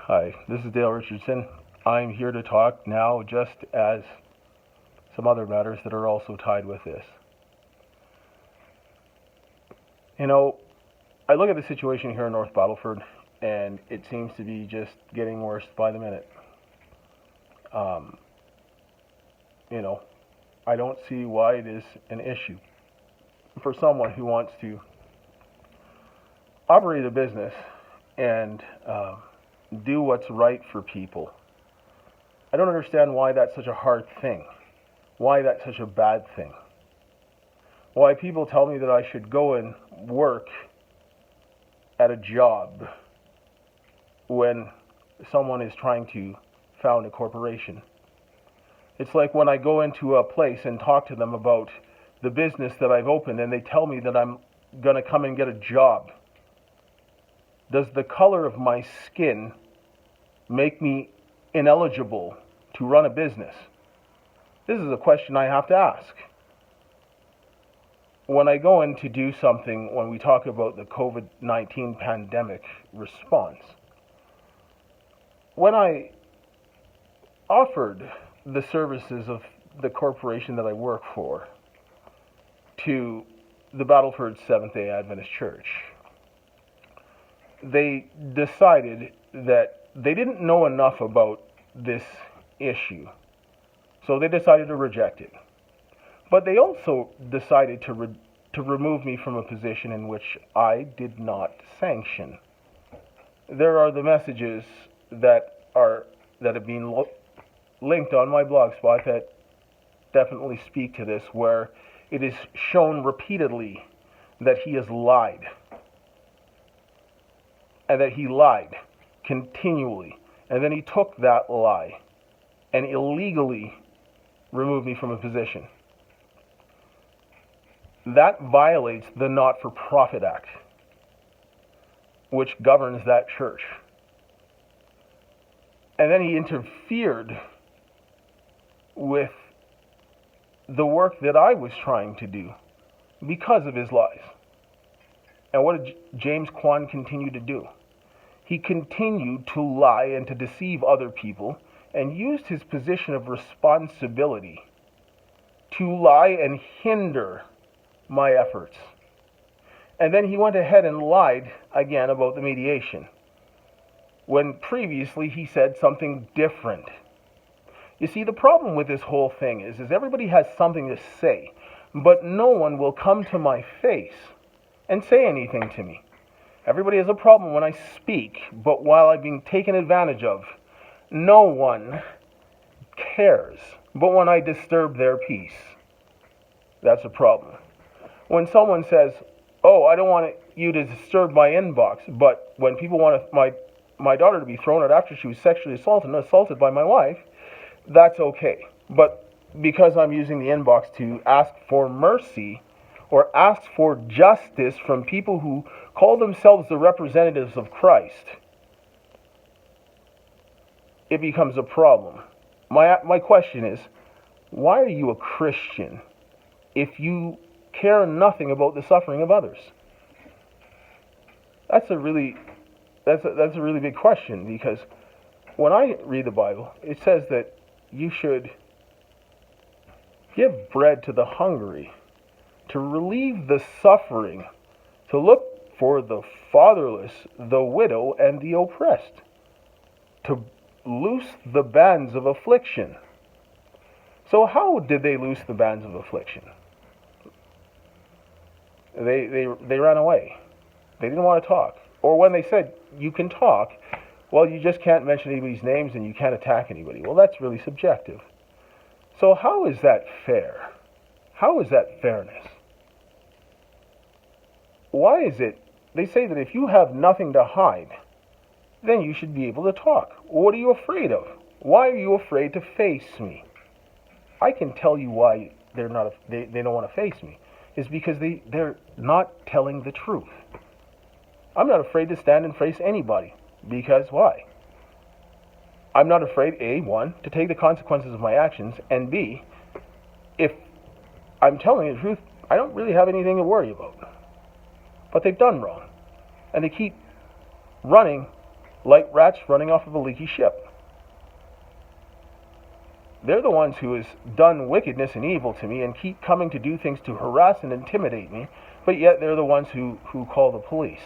Hi, this is Dale Richardson. I'm here to talk now just as some other matters that are also tied with this. You know, I look at the situation here in North Battleford, and it seems to be just getting worse by the minute. I don't see why it is an issue for someone who wants to operate a business and do what's right for people. I don't understand why that's such a hard thing, why that's such a bad thing, why people tell me that I should go and work at a job when someone is trying to found a corporation. It's like when I go into a place and talk to them about the business that I've opened and they tell me that I'm going to come and get a job. Does the color of my skin make me ineligible to run a business? This is a question I have to ask. When I go in to do something, when we talk about the COVID-19 pandemic response, when I offered the services of the corporation that I work for to the Battleford Seventh-day Adventist Church, they decided that they didn't know enough about this issue, so they decided to reject it. But they also decided to remove me from a position in which I did not sanction. There are the messages that have been linked on my blog spot that definitely speak to this, where it is shown repeatedly that he has lied. And that he lied continually. And then he took that lie and illegally removed me from a position. That violates the Not-for-Profit Act, which governs that church. And then he interfered with the work that I was trying to do because of his lies. And what did James Kwan continue to do? He continued to lie and to deceive other people and used his position of responsibility to lie and hinder my efforts. And then he went ahead and lied again about the mediation, when previously he said something different. You see, the problem with this whole thing is everybody has something to say, but no one will come to my face and say anything to me. Everybody has a problem when I speak, but while I'm being taken advantage of, no one cares. But when I disturb their peace, that's a problem. When someone says, oh, I don't want you to disturb my inbox, but when people want my daughter to be thrown out after she was sexually assaulted by my wife, that's okay. But because I'm using the inbox to ask for mercy or ask for justice from people who call themselves the representatives of Christ, it becomes a problem. My question is, why are you a Christian if you care nothing about the suffering of others? That's a really big question, because when I read the Bible, it says that you should give bread to the hungry, to relieve the suffering, to look for the fatherless, the widow, and the oppressed, to loose the bands of affliction. So how did they loose the bands of affliction? They ran away. They didn't want to talk. Or when they said, you can talk, well, you just can't mention anybody's names and you can't attack anybody. Well, that's really subjective. So how is that fair? How is that fairness? Why is it, they say that if you have nothing to hide, then you should be able to talk. What are you afraid of? Why are you afraid to face me? I can tell you why they don't want to face me. It's because they're not telling the truth. I'm not afraid to stand and face anybody. Because why? I'm not afraid, A, one, to take the consequences of my actions, and B, if I'm telling the truth, I don't really have anything to worry about. But they've done wrong. And they keep running like rats running off of a leaky ship. They're the ones who has done wickedness and evil to me and keep coming to do things to harass and intimidate me, but yet they're the ones who call the police.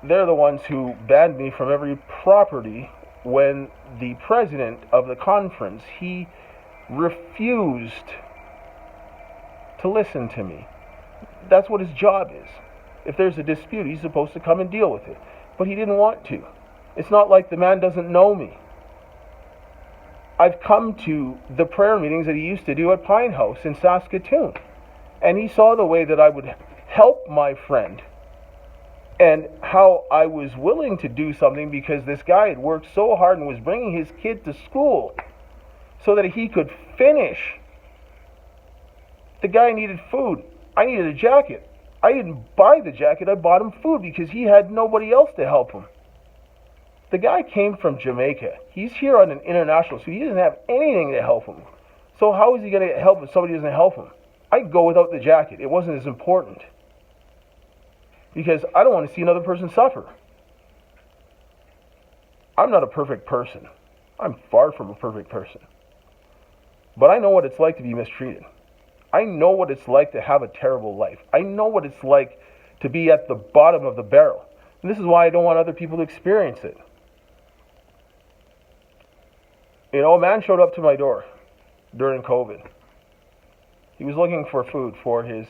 They're the ones who banned me from every property when the president of the conference, he refused to listen to me. That's what his job is. If there's a dispute, he's supposed to come and deal with it. But he didn't want to. It's not like the man doesn't know me. I've come to the prayer meetings that he used to do at Pine House in Saskatoon. And he saw the way that I would help my friend and how I was willing to do something because this guy had worked so hard and was bringing his kid to school so that he could finish. The guy needed food. I needed a jacket. I didn't buy the jacket. I bought him food because he had nobody else to help him. The guy came from Jamaica. He's here on an international, so he doesn't have anything to help him. So how is he going to help if somebody doesn't help him? I'd go without the jacket. It wasn't as important. Because I don't want to see another person suffer. I'm not a perfect person. I'm far from a perfect person. But I know what it's like to be mistreated. I know what it's like to have a terrible life. I know what it's like to be at the bottom of the barrel. And this is why I don't want other people to experience it. You know, a man showed up to my door during COVID. He was looking for food for his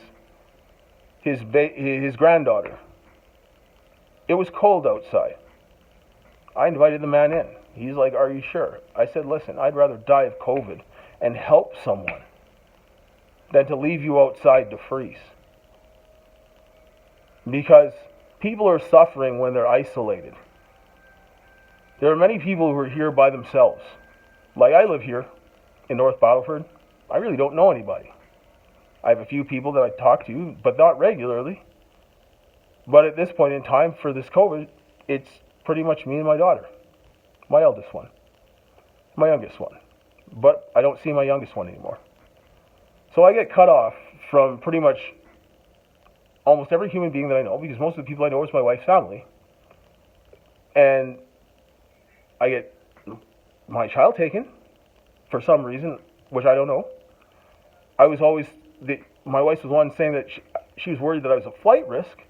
granddaughter. It was cold outside. I invited the man in. He's like, "Are you sure?" I said, "Listen, I'd rather die of COVID and help someone than to leave you outside to freeze." Because people are suffering when they're isolated. There are many people who are here by themselves. Like I live here in North Battleford. I really don't know anybody. I have a few people that I talk to, but not regularly. But at this point in time, for this COVID, it's pretty much me and my daughter. My eldest one. My youngest one. But I don't see my youngest one anymore. So I get cut off from pretty much almost every human being that I know, because most of the people I know is my wife's family. And I get my child taken for some reason, which I don't know. My wife was the one saying that she was worried that I was a flight risk.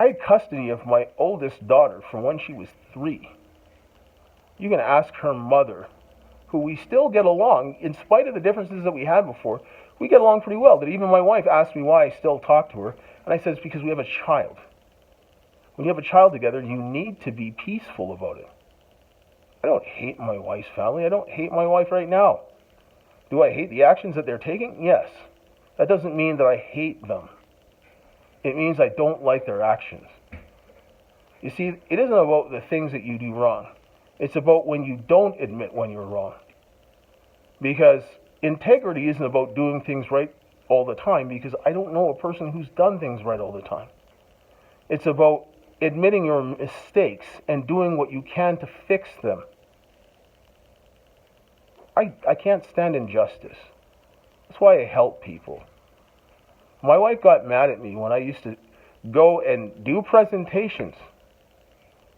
I had custody of my oldest daughter from when she was 3. You can ask her mother, who we still get along, in spite of the differences that we had before, we get along pretty well. That even my wife asked me why I still talk to her, and I said it's because we have a child. When you have a child together, you need to be peaceful about it. I don't hate my wife's family. I don't hate my wife right now. Do I hate the actions that they're taking? Yes. That doesn't mean that I hate them. It means I don't like their actions. You see, it isn't about the things that you do wrong. It's about when you don't admit when you're wrong. Because integrity isn't about doing things right all the time, because I don't know a person who's done things right all the time. It's about admitting your mistakes and doing what you can to fix them. I can't stand injustice. That's why I help people. My wife got mad at me when I used to go and do presentations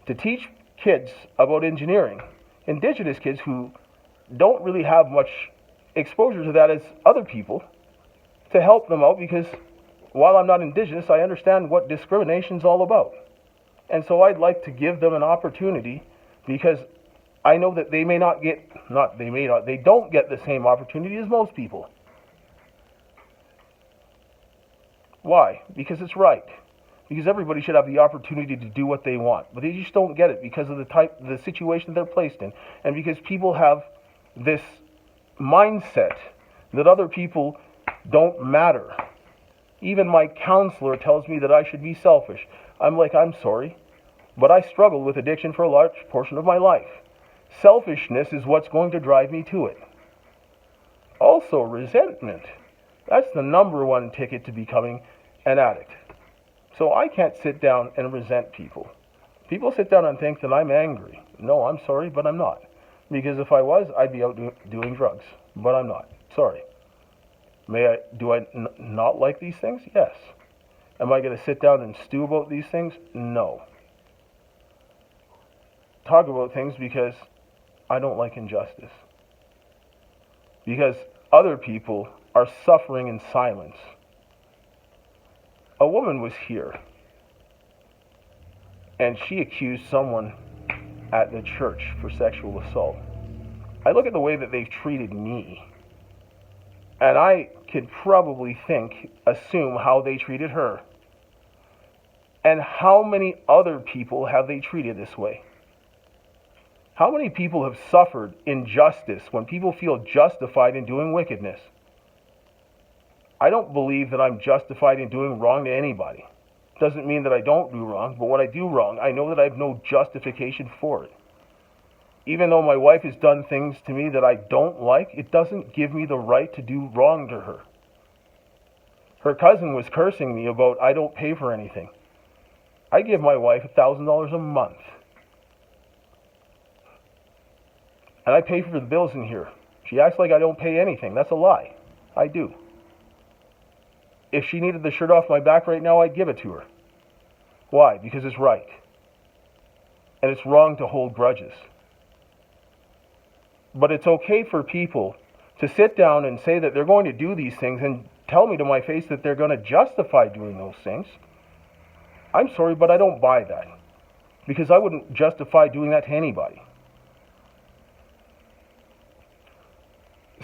to teach kids about engineering, Indigenous kids who don't really have much exposure to that as other people, to help them out, because while I'm not Indigenous, I understand what discrimination is all about. And so I'd like to give them an opportunity, because I know that they don't get the same opportunity as most people. Why? Because it's right. Because everybody should have the opportunity to do what they want. But they just don't get it because of the situation they're placed in. And because people have this mindset that other people don't matter. Even my counselor tells me that I should be selfish. I'm like, I'm sorry, but I struggled with addiction for a large portion of my life. Selfishness is what's going to drive me to it. Also, resentment. That's the number one ticket to becoming an addict. So I can't sit down and resent people. People sit down and think that I'm angry. No, I'm sorry, but I'm not. Because if I was, I'd be out doing drugs. But I'm not. Sorry. Do I not like these things? Yes. Am I going to sit down and stew about these things? No. Talk about things because I don't like injustice. Because other people are suffering in silence. A woman was here, and she accused someone at the church for sexual assault. I look at the way that they've treated me, and I could probably assume how they treated her. And how many other people have they treated this way? How many people have suffered injustice when people feel justified in doing wickedness? I don't believe that I'm justified in doing wrong to anybody. Doesn't mean that I don't do wrong, but when I do wrong, I know that I have no justification for it. Even though my wife has done things to me that I don't like, it doesn't give me the right to do wrong to her. Her cousin was cursing me about I don't pay for anything. I give my wife $1,000 a month. And I pay for the bills in here. She acts like I don't pay anything. That's a lie. I do. If she needed the shirt off my back right now, I'd give it to her. Why? Because it's right. And it's wrong to hold grudges. But it's okay for people to sit down and say that they're going to do these things and tell me to my face that they're going to justify doing those things. I'm sorry, but I don't buy that. Because I wouldn't justify doing that to anybody.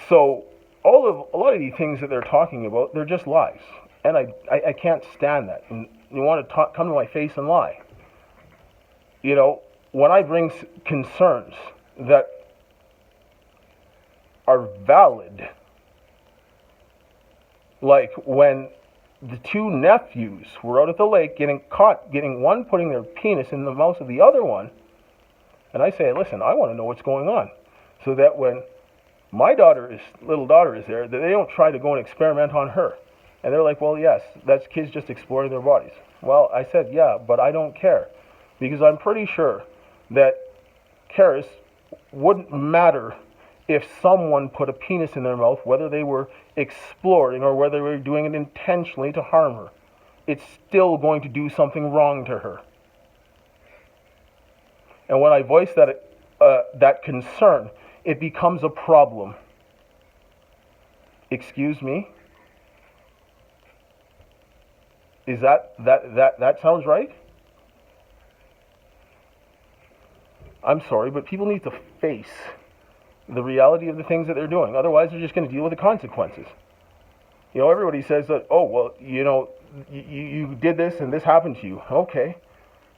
So, a lot of these things that they're talking about, they're just lies. And I can't stand that. And you want to come to my face and lie. You know, when I bring concerns that are valid, like when the two nephews were out at the lake getting one putting their penis in the mouth of the other one, and I say, listen, I want to know what's going on, so that when my little daughter is there, that they don't try to go and experiment on her. And they're like, well, yes, that's kids just exploring their bodies. Well, I said, yeah, but I don't care. Because I'm pretty sure that Karis wouldn't matter if someone put a penis in their mouth, whether they were exploring or whether they were doing it intentionally to harm her. It's still going to do something wrong to her. And when I voice that concern, it becomes a problem. Excuse me? Is that sounds right? I'm sorry, but people need to face the reality of the things that they're doing. Otherwise, they're just going to deal with the consequences. You know, everybody says that, oh, well, you know, you did this and this happened to you. Okay.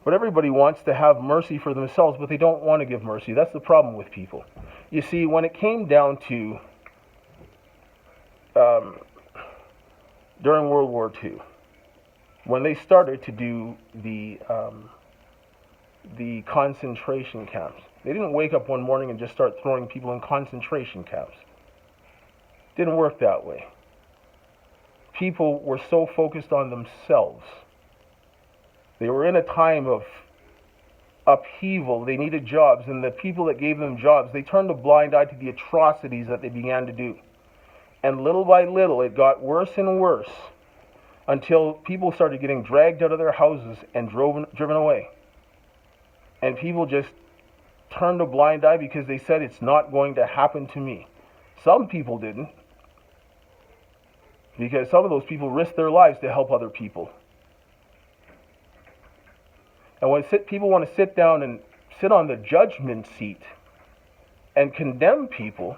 But everybody wants to have mercy for themselves, but they don't want to give mercy. That's the problem with people. You see, when it came down to during World War II, when they started to do the concentration camps, they didn't wake up one morning and just start throwing people in concentration camps. Didn't work that way. People were so focused on themselves. They were in a time of upheaval. They needed jobs, and the people that gave them jobs, they turned a blind eye to the atrocities that they began to do. And little by little, it got worse and worse until people started getting dragged out of their houses and driven away. And people just turned a blind eye because they said it's not going to happen to me. Some people didn't, because some of those people risked their lives to help other people. And when people want to sit down and sit on the judgment seat and condemn people,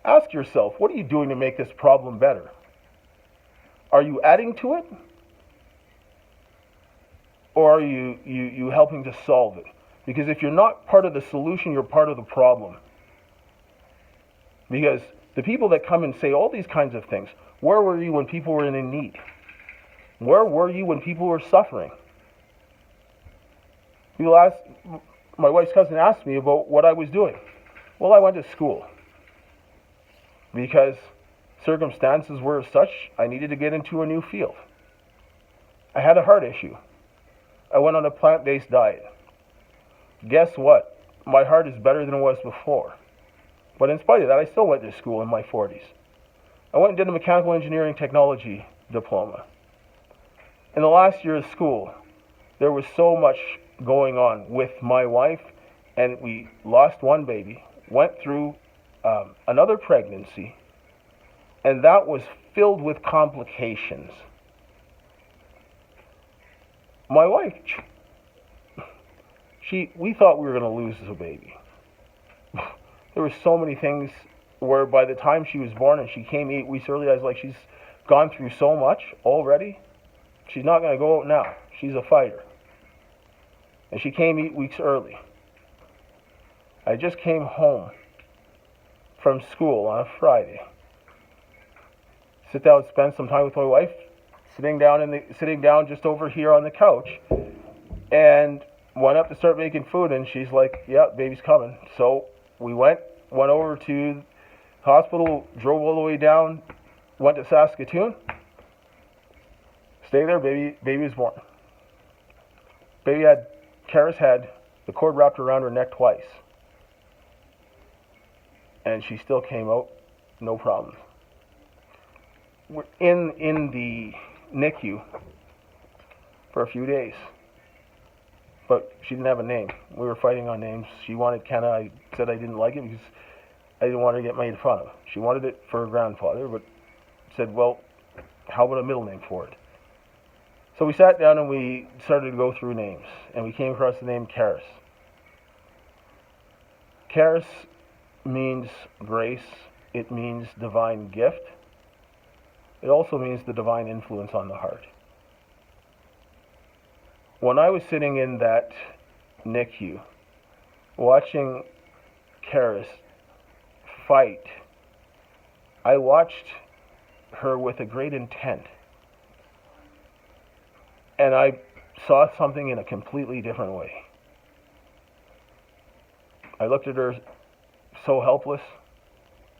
ask yourself, what are you doing to make this problem better? Are you adding to it? Or are you helping to solve it? Because if you're not part of the solution, you're part of the problem. Because the people that come and say all these kinds of things, where were you when people were in need? Where were you when people were suffering? My wife's cousin asked me about what I was doing. Well, I went to school because circumstances were such I needed to get into a new field. I had a heart issue. I went on a plant-based diet. Guess what? My heart is better than it was before. But in spite of that, I still went to school in my 40s. I went and did a mechanical engineering technology diploma. In the last year of school, there was so much going on with my wife, and we lost one baby, went through another pregnancy, and that was filled with complications. My wife, we thought we were going to lose the baby. There were so many things where by the time she was born and she came 8 weeks early, I was like, she's gone through so much already. She's not going to go out now. She's a fighter. And she came 8 weeks early. I just came home from school on a Friday. Sit down, spend some time with my wife, sitting down just over here on the couch, and went up to start making food, and she's like, yeah, baby's coming. So we went over to the hospital, drove all the way down, went to Saskatoon, stayed there, baby was born. Kara's had the cord wrapped around her neck twice. And she still came out, no problems. We're in the NICU for a few days. But she didn't have a name. We were fighting on names. She wanted Kenna. I said I didn't like it because I didn't want her to get made fun of. She wanted it for her grandfather, but said, well, how about a middle name for it? So we sat down and we started to go through names, and we came across the name Karis. Karis means grace. It means divine gift. It also means the divine influence on the heart. When I was sitting in that NICU, watching Karis fight, I watched her with a great intent. And I saw something in a completely different way. I looked at her so helpless,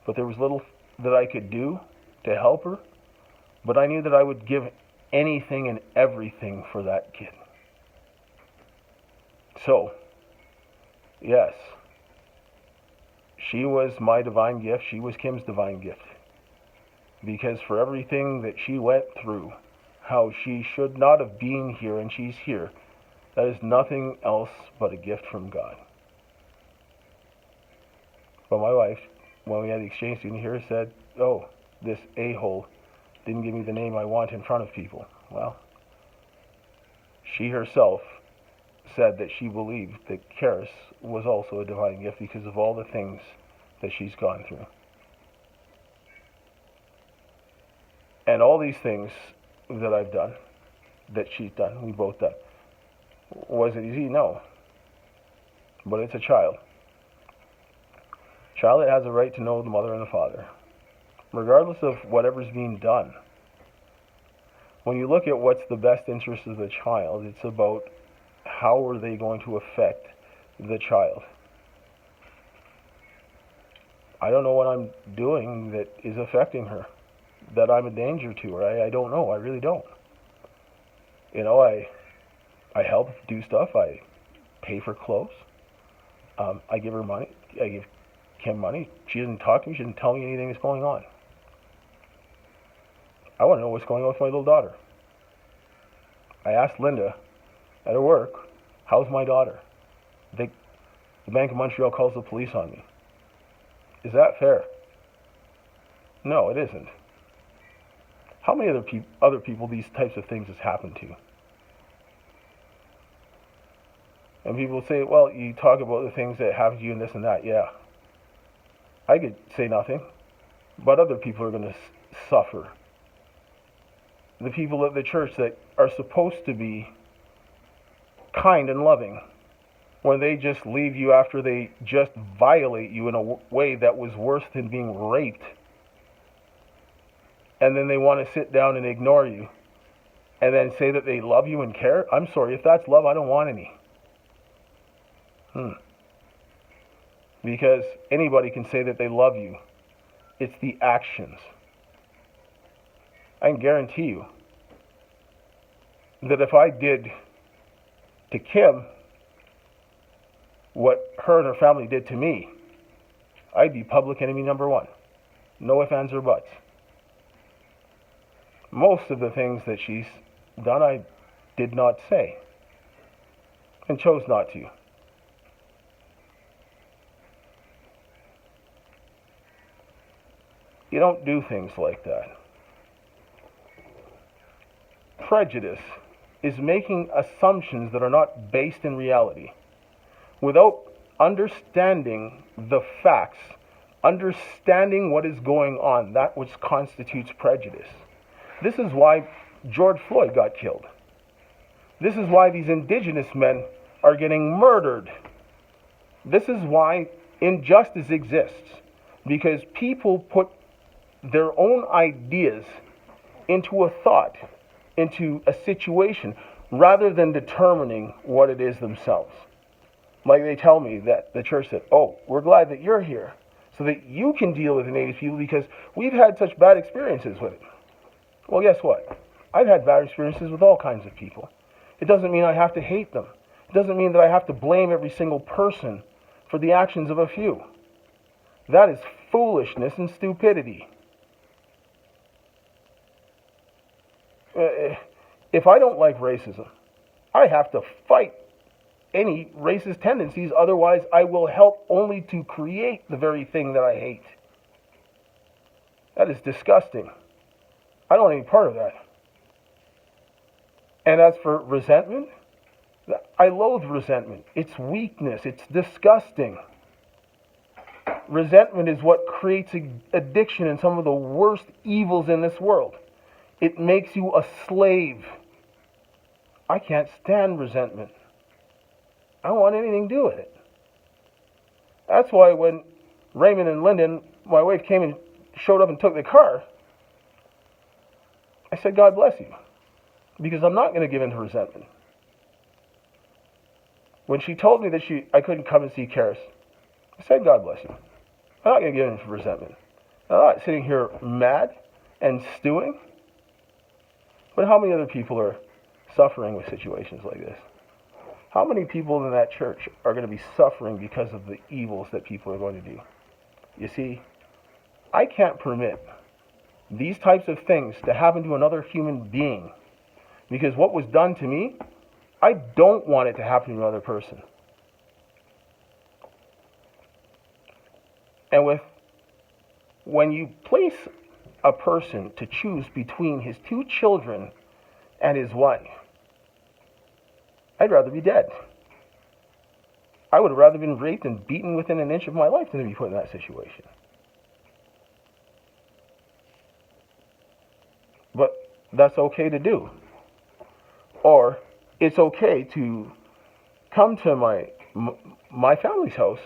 but there was little that I could do to help her. But I knew that I would give anything and everything for that kid. So, yes, she was my divine gift. She was Kim's divine gift. Because for everything that she went through, how she should not have been here and she's here, that is nothing else but a gift from God. But my wife, when we had the exchange student here, said, oh, this a-hole didn't give me the name I want in front of people. Well, she herself said that she believed that Karis was also a divine gift because of all the things that she's gone through. And all these things that I've done, that she's done, we both done. Was it easy? No. But it's a child. Child that has a right to know the mother and the father, regardless of whatever's being done. When you look at what's the best interest of the child, it's about how are they going to affect the child. I don't know what I'm doing that is affecting her, that I'm a danger to her. I don't know. I really don't. You know, I help do stuff. I pay for clothes. I give her money. I give Kim money. She doesn't talk to me. She doesn't tell me anything that's going on. I want to know what's going on with my little daughter. I asked Linda at her work, how's my daughter? The Bank of Montreal calls the police on me. Is that fair? No, it isn't. How many other people these types of things has happened to? And people say, well, you talk about the things that happen to you and this and that. Yeah. I could say nothing, but other people are going to suffer. The people at the church that are supposed to be kind and loving, when they just leave you after they just violate you in a way that was worse than being raped, and then they want to sit down and ignore you, and then say that they love you and care. I'm sorry, if that's love, I don't want any. Because anybody can say that they love you. It's the actions. I can guarantee you that if I did to Kim what her and her family did to me, I'd be public enemy number one. No ifs, ands, or buts. Most of the things that she's done, I did not say and chose not to. You don't do things like that. Prejudice is making assumptions that are not based in reality. Without understanding the facts, understanding what is going on, that which constitutes prejudice. This is why George Floyd got killed. This is why these indigenous men are getting murdered. This is why injustice exists, because people put their own ideas into a thought, into a situation, rather than determining what it is themselves. Like they tell me that the church said, oh, we're glad that you're here so that you can deal with the Native people because we've had such bad experiences with it. Well, guess what? I've had bad experiences with all kinds of people. It doesn't mean I have to hate them. It doesn't mean that I have to blame every single person for the actions of a few. That is foolishness and stupidity. If I don't like racism, I have to fight any racist tendencies, otherwise I will help only to create the very thing that I hate. That is disgusting. I don't want any part of that. And as for resentment, I loathe resentment. It's weakness. It's disgusting. Resentment is what creates addiction and some of the worst evils in this world. It makes you a slave. I can't stand resentment. I don't want anything to do with it. That's why when Raymond and Lyndon, my wife, came and showed up and took the car, I said, God bless you, because I'm not going to give in to resentment. When she told me that I couldn't come and see Karis, I said, God bless you. I'm not going to give in to resentment. I'm not sitting here mad and stewing. But how many other people are suffering with situations like this? How many people in that church are going to be suffering because of the evils that people are going to do? You see, I can't permit these types of things to happen to another human being, because what was done to me, I don't want it to happen to another person. And when you place a person to choose between his 2 children and his wife, I'd rather be dead. I would have rather been raped and beaten within an inch of my life than to be put in that situation. But that's okay to do. Or it's okay to come to my family's house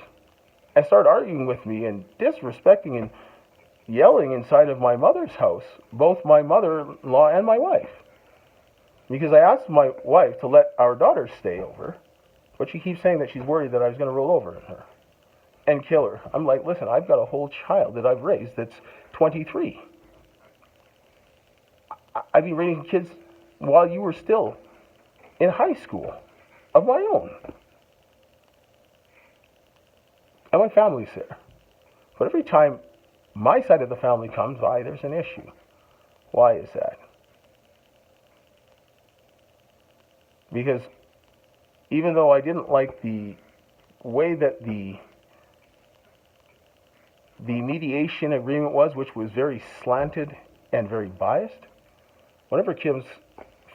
and start arguing with me and disrespecting and yelling inside of my mother's house, both my mother-in-law and my wife. Because I asked my wife to let our daughter stay over, but she keeps saying that she's worried that I was going to roll over on her and kill her. I'm like, listen, I've got a whole child that I've raised that's 23. I've been raising kids while you were still in high school of my own. And my family's there. But every time my side of the family comes by, there's an issue. Why is that? Because even though I didn't like the way that the mediation agreement was, which was very slanted and very biased, whenever Kim's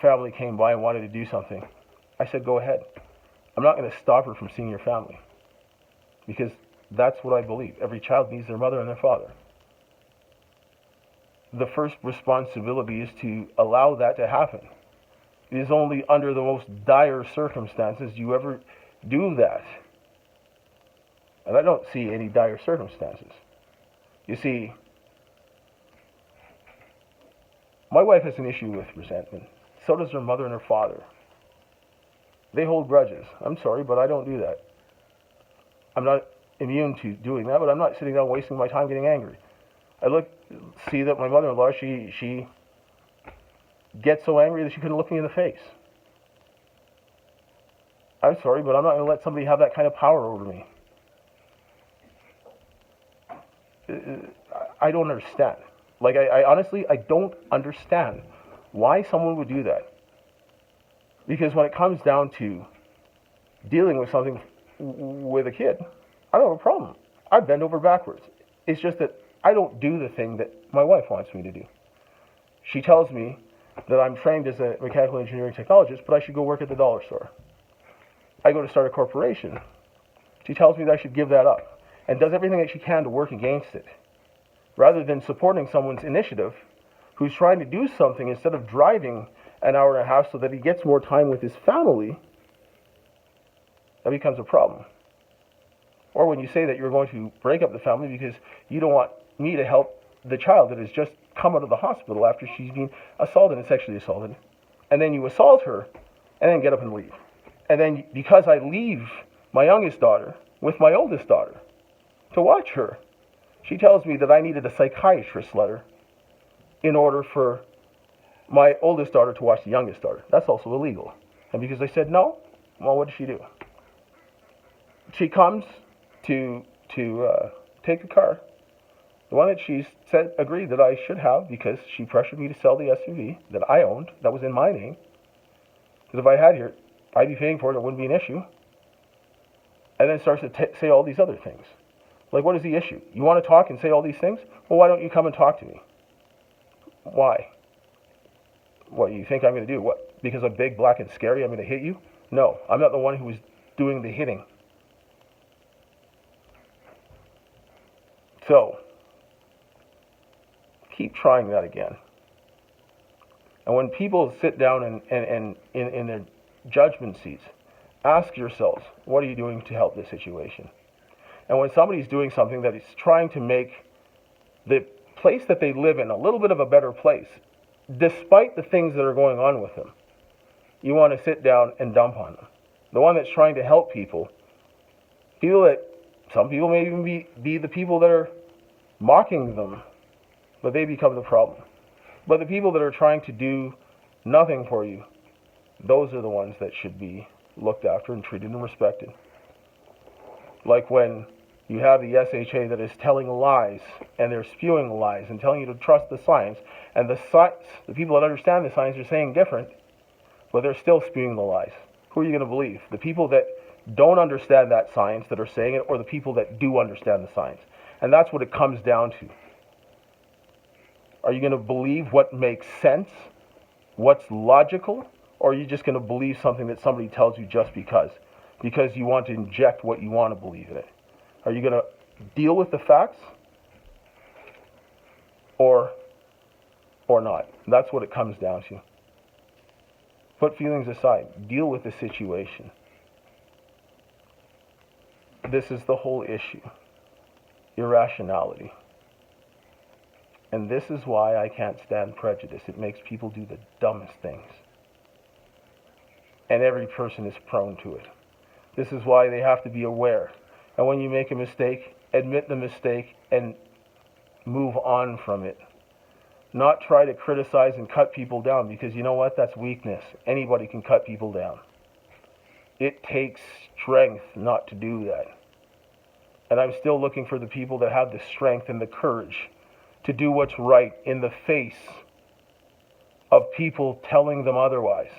family came by and wanted to do something, I said, go ahead. I'm not going to stop her from seeing your family. Because that's what I believe. Every child needs their mother and their father. The first responsibility is to allow that to happen. It is only under the most dire circumstances you ever do that. And I don't see any dire circumstances. You see, my wife has an issue with resentment. So does her mother and her father. They hold grudges. I'm sorry, but I don't do that. I'm not immune to doing that, but I'm not sitting down wasting my time getting angry. I see that my mother-in-law, she gets so angry that she couldn't look me in the face. I'm sorry, but I'm not going to let somebody have that kind of power over me. I don't understand. Like, I honestly, I don't understand why someone would do that. Because when it comes down to dealing with something with a kid, I don't have a problem. I bend over backwards. It's just that I don't do the thing that my wife wants me to do. She tells me that I'm trained as a mechanical engineering technologist, but I should go work at the dollar store. I go to start a corporation. She tells me that I should give that up and does everything that she can to work against it, rather than supporting someone's initiative who's trying to do something instead of driving an hour and a half so that he gets more time with his family. That becomes a problem. Or when you say that you're going to break up the family because you don't want me to help the child that has just come out of the hospital after she's been assaulted and sexually assaulted, and then you assault her and then get up and leave. And then because I leave my youngest daughter with my oldest daughter to watch her, she tells me that I needed a psychiatrist letter in order for my oldest daughter to watch the youngest daughter. That's also illegal. And because I said no, well, what does she do? She comes to take the car, the one that she said agreed that I should have because she pressured me to sell the SUV that I owned, that was in my name. Because if I had here, I'd be paying for it, it wouldn't be an issue. And then starts to say all these other things. Like, what is the issue? You want to talk and say all these things? Well, why don't you come and talk to me? Why? What, you think I'm going to do? What, because I'm big, black, and scary, I'm going to hit you? No, I'm not the one who was doing the hitting. So, keep trying that again. And when people sit down and in their judgment seats, ask yourselves, what are you doing to help this situation? And when somebody's doing something that is trying to make the place that they live in a little bit of a better place, despite the things that are going on with them, you want to sit down and dump on them. The one that's trying to help people, feel that some people may even be the people that are mocking them, but they become the problem. But the people that are trying to do nothing for you, those are the ones that should be looked after and treated and respected. Like when you have the SHA that is telling lies, and they're spewing lies and telling you to trust the science, and the people that understand the science are saying different, but they're still spewing the lies. Who are you going to believe? The people that don't understand that science that are saying it, or the people that do understand the science? And that's what it comes down to. Are you going to believe what makes sense, what's logical, or are you just going to believe something that somebody tells you just because you want to inject what you want to believe in it? Are you going to deal with the facts or not? That's what it comes down to. Put feelings aside. Deal with the situation. This is the whole issue. Irrationality. And this is why I can't stand prejudice. It makes people do the dumbest things. And every person is prone to it. This is why they have to be aware. And when you make a mistake, admit the mistake and move on from it. Not try to criticize and cut people down, because you know what? That's weakness. Anybody can cut people down. It takes strength not to do that. And I'm still looking for the people that have the strength and the courage to do what's right in the face of people telling them otherwise.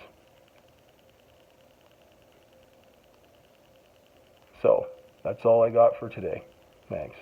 So, that's all I got for today. Thanks.